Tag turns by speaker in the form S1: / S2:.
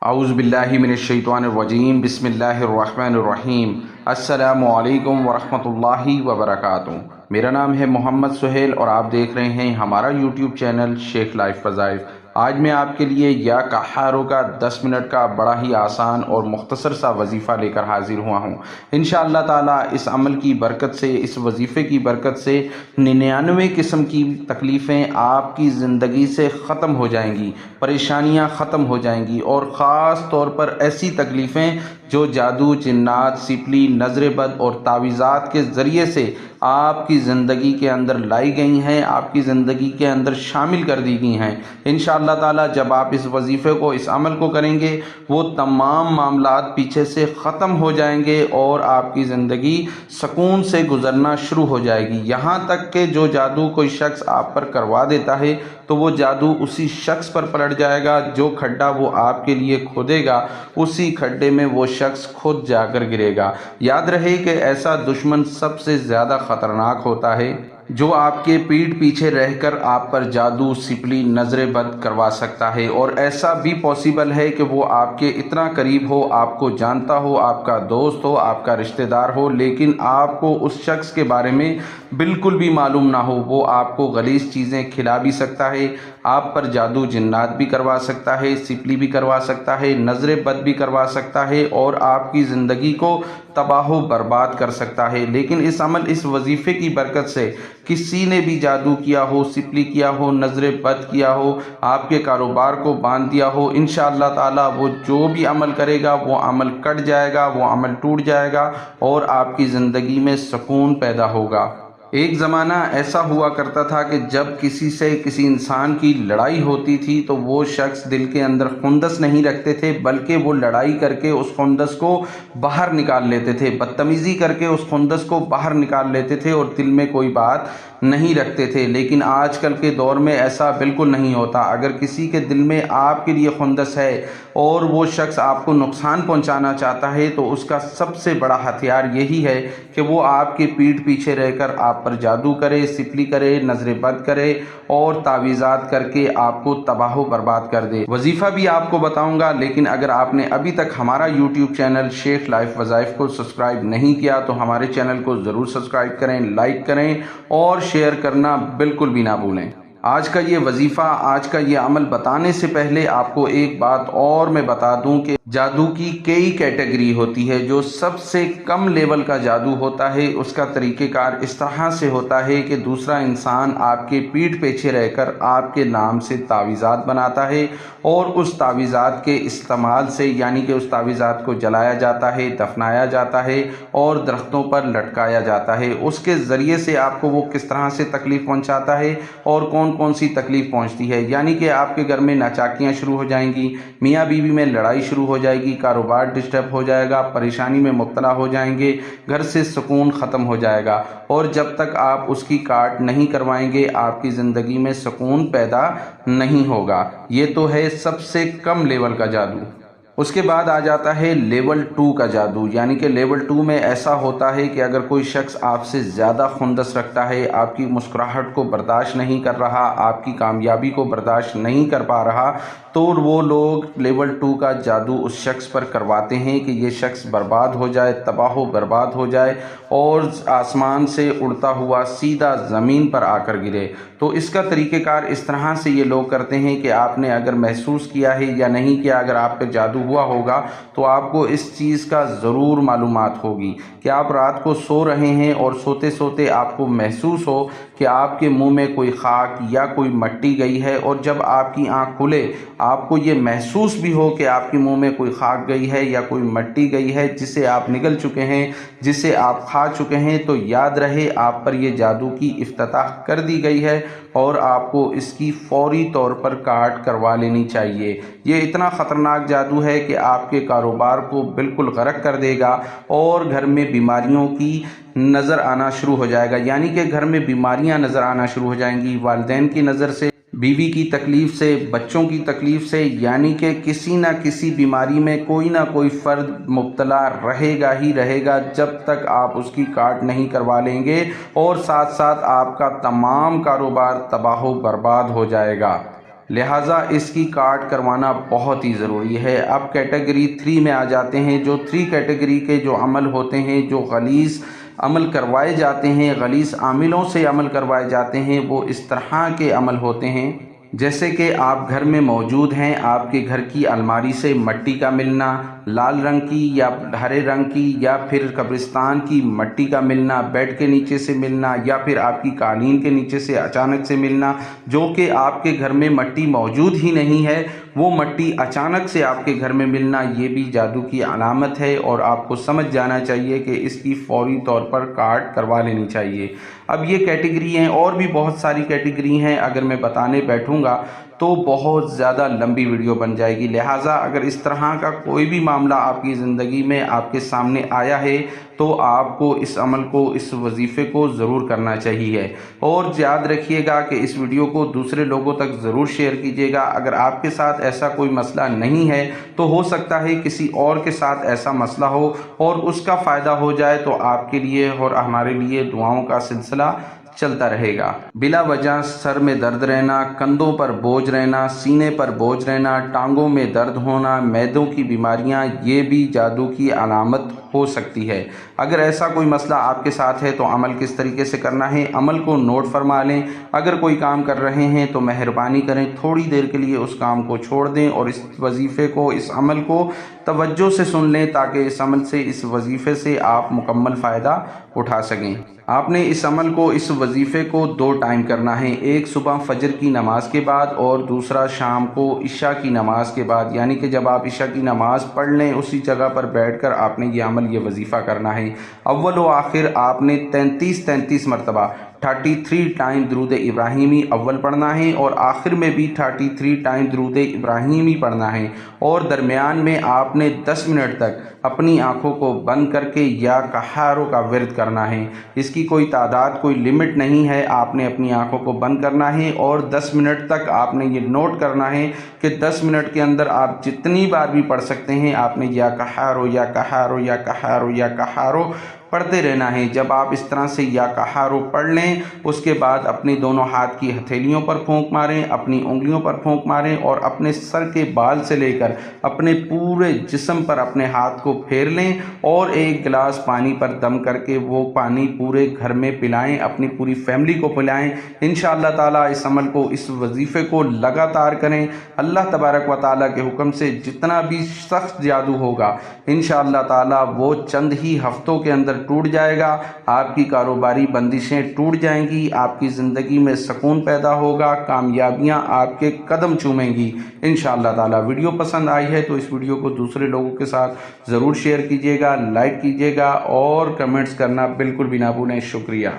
S1: اعوذ باللہ من الشیطان الرجیم بسم اللہ الرحمن الرحیم السلام علیکم ورحمۃ اللہ وبرکاتہ۔ میرا نام ہے محمد سہیل اور آپ دیکھ رہے ہیں ہمارا یوٹیوب چینل شیخ لائف وظائف۔ آج میں آپ کے لیے یا کہاروں کا 10 منٹ کا بڑا ہی آسان اور مختصر سا وظیفہ لے کر حاضر ہوا ہوں۔ انشاءاللہ تعالی اس عمل کی برکت سے، اس وظیفے کی برکت سے 99 قسم کی تکلیفیں آپ کی زندگی سے ختم ہو جائیں گی، پریشانیاں ختم ہو جائیں گی، اور خاص طور پر ایسی تکلیفیں جو جادو، جنات، سپلی، نظر بد اور تعویذات کے ذریعے سے آپ کی زندگی کے اندر لائی گئی ہیں، آپ کی زندگی کے اندر شامل کر دی گئی ہیں۔ انشاءاللہ تعالی جب آپ اس وظیفے کو، اس عمل کو کریں گے، وہ تمام معاملات پیچھے سے ختم ہو جائیں گے اور آپ کی زندگی سکون سے گزرنا شروع ہو جائے گی۔ یہاں تک کہ جو جادو کوئی شخص آپ پر کروا دیتا ہے تو وہ جادو اسی شخص پر پلٹ جائے گا، جو کھڈا وہ آپ کے لیے کھودے گا اسی کھڈے میں وہ شخص خود جا کر گرے گا۔ یاد رہے کہ ایسا دشمن سب سے زیادہ خطرناک ہوتا ہے جو آپ کے پیٹھ پیچھے رہ کر آپ پر جادو، سپلی، نظر بد کروا سکتا ہے، اور ایسا بھی پاسبل ہے کہ وہ آپ کے اتنا قریب ہو، آپ کو جانتا ہو، آپ کا دوست ہو، آپ کا رشتہ دار ہو، لیکن آپ کو اس شخص کے بارے میں بالکل بھی معلوم نہ ہو۔ وہ آپ کو غلیظ چیزیں کھلا بھی سکتا ہے، آپ پر جادو جنات بھی کروا سکتا ہے، سپلی بھی کروا سکتا ہے، نظر بد بھی کروا سکتا ہے، اور آپ کی زندگی کو تباہ و برباد کر سکتا ہے۔ لیکن اس عمل، اس وظیفے کی برکت سے کسی نے بھی جادو کیا ہو، سپلی کیا ہو، نظر بد کیا ہو، آپ کے کاروبار کو باندھ دیا ہو، انشاءاللہ تعالی وہ جو بھی عمل کرے گا وہ عمل کٹ جائے گا، وہ عمل ٹوٹ جائے گا اور آپ کی زندگی میں سکون پیدا ہوگا۔ ایک زمانہ ایسا ہوا کرتا تھا کہ جب کسی سے، کسی انسان کی لڑائی ہوتی تھی تو وہ شخص دل کے اندر خندس نہیں رکھتے تھے، بلکہ وہ لڑائی کر کے اس خندس کو باہر نکال لیتے تھے، بدتمیزی کر کے اس خندس کو باہر نکال لیتے تھے اور دل میں کوئی بات نہیں رکھتے تھے۔ لیکن آج کل کے دور میں ایسا بالکل نہیں ہوتا۔ اگر کسی کے دل میں آپ کے لیے خندس ہے اور وہ شخص آپ کو نقصان پہنچانا چاہتا ہے تو اس کا سب سے بڑا ہتھیار یہی ہے کہ وہ آپ کے پیٹھ پیچھے رہ کر آپ پر جادو کرے، سپلی کرے، نظر بد کرے اور تعویذات کر کے آپ کو تباہ و برباد کر دے۔ وظیفہ بھی آپ کو بتاؤں گا، لیکن اگر آپ نے ابھی تک ہمارا یوٹیوب چینل شیخ لائف وظائف کو سبسکرائب نہیں کیا تو ہمارے چینل کو ضرور سبسکرائب کریں، لائک کریں اور شیئر کرنا بالکل بھی نہ بھولیں۔ آج کا یہ وظیفہ، آج کا یہ عمل بتانے سے پہلے آپ کو ایک بات اور میں بتا دوں کہ جادو کی کئی کیٹیگری ہوتی ہے۔ جو سب سے کم لیول کا جادو ہوتا ہے اس کا طریقہ کار اس طرح سے ہوتا ہے کہ دوسرا انسان آپ کے پیٹھ پیچھے رہ کر آپ کے نام سے تعویذات بناتا ہے اور اس تعویذات کے استعمال سے، یعنی کہ اس تعویذات کو جلایا جاتا ہے، دفنایا جاتا ہے اور درختوں پر لٹکایا جاتا ہے۔ اس کے ذریعے سے آپ کو وہ کس طرح سے تکلیف پہنچاتا ہے اور کون کون سی تکلیف پہنچتی ہے، یعنی کہ آپ کے گھر میں ناچاکیاں شروع ہو جائیں گی، میاں بیوی میں لڑائی شروع ہو جائے گی، کاروبار ڈسٹرب ہو جائے گا، پریشانی میں مبتلا ہو جائیں گے، گھر سے سکون ختم ہو جائے گا، اور جب تک آپ اس کی کاٹ نہیں کروائیں گے آپ کی زندگی میں سکون پیدا نہیں ہوگا۔ یہ تو ہے سب سے کم لیول کا جادو۔ اس کے بعد آ جاتا ہے لیول 2 کا جادو، یعنی کہ لیول 2 میں ایسا ہوتا ہے کہ اگر کوئی شخص آپ سے زیادہ خندس رکھتا ہے، آپ کی مسکراہٹ کو برداشت نہیں کر رہا، آپ کی کامیابی کو برداشت نہیں کر پا رہا، تو وہ لوگ لیول 2 کا جادو اس شخص پر کرواتے ہیں کہ یہ شخص برباد ہو جائے، تباہ و برباد ہو جائے اور آسمان سے اڑتا ہوا سیدھا زمین پر آ کر گرے۔ تو اس کا طریقہ کار اس طرح سے یہ لوگ کرتے ہیں کہ آپ نے اگر محسوس کیا ہے یا نہیں کیا، اگر آپ پہ جادو ہوا ہوگا تو آپ کو اس چیز کا ضرور معلومات ہوگی کہ آپ رات کو سو رہے ہیں اور سوتے سوتے آپ کو محسوس ہو کہ آپ کے منہ میں کوئی خاک یا کوئی مٹی گئی ہے، اور جب آپ کی آنکھ کھلے آپ کو یہ محسوس بھی ہو کہ آپ کے منہ میں کوئی خاک گئی ہے یا کوئی مٹی گئی ہے جسے آپ نگل چکے ہیں، جسے آپ کھا چکے ہیں، تو یاد رہے آپ پر یہ جادو کی افتتاح کر دی گئی ہے اور آپ کو اس کی فوری طور پر کاٹ کروا لینی چاہیے۔ یہ اتنا خطرناک جادو ہے کہ آپ کے کاروبار کو بالکل غرق کر دے گا اور گھر میں بیماریوں کی نظر آنا شروع ہو جائے گا، یعنی کہ گھر میں بیماریاں نظر آنا شروع ہو جائیں گی، والدین کی نظر سے، بیوی کی تکلیف سے، بچوں کی تکلیف سے، یعنی کہ کسی نہ کسی بیماری میں کوئی نہ کوئی فرد مبتلا رہے گا ہی رہے گا جب تک آپ اس کی کاٹ نہیں کروا لیں گے، اور ساتھ ساتھ آپ کا تمام کاروبار تباہ و برباد ہو جائے گا۔ لہٰذا اس کی کارڈ کروانا بہت ہی ضروری ہے۔ اب کیٹیگری 3 میں آ جاتے ہیں۔ جو 3 کیٹیگری کے جو عمل ہوتے ہیں، جو غلیظ عمل کروائے جاتے ہیں، غلیظ عاملوں سے عمل کروائے جاتے ہیں، وہ اس طرح کے عمل ہوتے ہیں جیسے کہ آپ گھر میں موجود ہیں، آپ کے گھر کی الماری سے مٹی کا ملنا، لال رنگ کی یا ہرے رنگ کی یا پھر قبرستان کی مٹی کا ملنا، بیڈ کے نیچے سے ملنا یا پھر آپ کی قالین کے نیچے سے اچانک سے ملنا، جو کہ آپ کے گھر میں مٹی موجود ہی نہیں ہے، وہ مٹی اچانک سے آپ کے گھر میں ملنا، یہ بھی جادو کی علامت ہے اور آپ کو سمجھ جانا چاہیے کہ اس کی فوری طور پر کارڈ کروا لینی چاہیے۔ اب یہ کیٹیگری ہیں، اور بھی بہت ساری کیٹیگری ہیں، اگر میں بتانے بیٹھوں گا تو بہت زیادہ لمبی ویڈیو بن جائے گی۔ لہٰذا اگر اس طرح کا کوئی بھی معاملہ آپ کی زندگی میں آپ کے سامنے آیا ہے تو آپ کو اس عمل کو، اس وظیفے کو ضرور کرنا چاہیے، اور یاد رکھیے گا کہ اس ویڈیو کو دوسرے لوگوں تک ضرور شیئر کیجیے گا۔ اگر آپ کے ساتھ ایسا کوئی مسئلہ نہیں ہے تو ہو سکتا ہے کسی اور کے ساتھ ایسا مسئلہ ہو اور اس کا فائدہ ہو جائے، تو آپ کے لیے اور ہمارے لیے دعاؤں کا سلسلہ چلتا رہے گا۔ بلا وجہ سر میں درد رہنا، کندھوں پر بوجھ رہنا، سینے پر بوجھ رہنا، ٹانگوں میں درد ہونا، معدوں کی بیماریاں، یہ بھی جادو کی علامت ہو سکتی ہے۔ اگر ایسا کوئی مسئلہ آپ کے ساتھ ہے تو عمل کس طریقے سے کرنا ہے، عمل کو نوٹ فرما لیں۔ اگر کوئی کام کر رہے ہیں تو مہربانی کریں تھوڑی دیر کے لیے اس کام کو چھوڑ دیں اور اس وظیفے کو، اس عمل کو توجہ سے سن لیں، تاکہ اس عمل سے، اس وظیفے سے آپ مکمل فائدہ اٹھا سکیں۔ آپ نے اس عمل کو، اس وظیفے کو 2 ٹائم کرنا ہے، ایک صبح فجر کی نماز کے بعد اور دوسرا شام کو عشاء کی نماز کے بعد، یعنی کہ جب آپ عشاء کی نماز پڑھ لیں اسی جگہ پر بیٹھ کر آپ نے یہ عمل، یہ وظیفہ کرنا ہے۔ اول و آخر آپ نے 33 مرتبہ 33 ٹائم درود ابراہیمی اول پڑھنا ہے اور آخر میں بھی 33 ٹائم درود ابراہیمی پڑھنا ہے، اور درمیان میں آپ نے 10 منٹ تک اپنی آنکھوں کو بند کر کے یا قہارو کا ورد کرنا ہے۔ اس کی کوئی تعداد، کوئی لمٹ نہیں ہے، آپ نے اپنی آنکھوں کو بند کرنا ہے اور 10 منٹ تک آپ نے یہ نوٹ کرنا ہے کہ 10 منٹ کے اندر آپ جتنی بار بھی پڑھ سکتے ہیں، آپ نے یا قہارو یا قہارو یا قہارو یا قہارو پڑھتے رہنا ہے۔ جب آپ اس طرح سے یا قہارو پڑھ لیں، اس کے بعد اپنی دونوں ہاتھ کی ہتھیلیوں پر پھونک ماریں، اپنی انگلیوں پر پھونک ماریں اور اپنے سر کے بال سے لے کر اپنے پورے جسم پر اپنے ہاتھ کو پھیر لیں اور ایک گلاس پانی پر دم کر کے وہ پانی پورے گھر میں پلائیں، اپنی پوری فیملی کو پلائیں۔ انشاءاللہ تعالیٰ اس عمل کو، اس وظیفے کو لگاتار کریں۔ اللہ تبارک و تعالیٰ کے حکم سے جتنا بھی سخت جادو ہوگا انشاءاللہ تعالیٰ وہ چند ہی ہفتوں کے اندر ٹوٹ جائے گا۔ آپ کی کاروباری بندشیں ٹوٹ جائیں گی، آپ کی زندگی میں سکون پیدا ہوگا، کامیابیاں آپ کے قدم چومیں گی انشاءاللہ تعالیٰ۔ ویڈیو پسند آئی ہے تو اس ویڈیو کو دوسرے لوگوں کے ساتھ ضرور شیئر کیجیے گا، لائک کیجیے گا اور کمنٹس کرنا بالکل بھی نہ بھولیں۔ شکریہ۔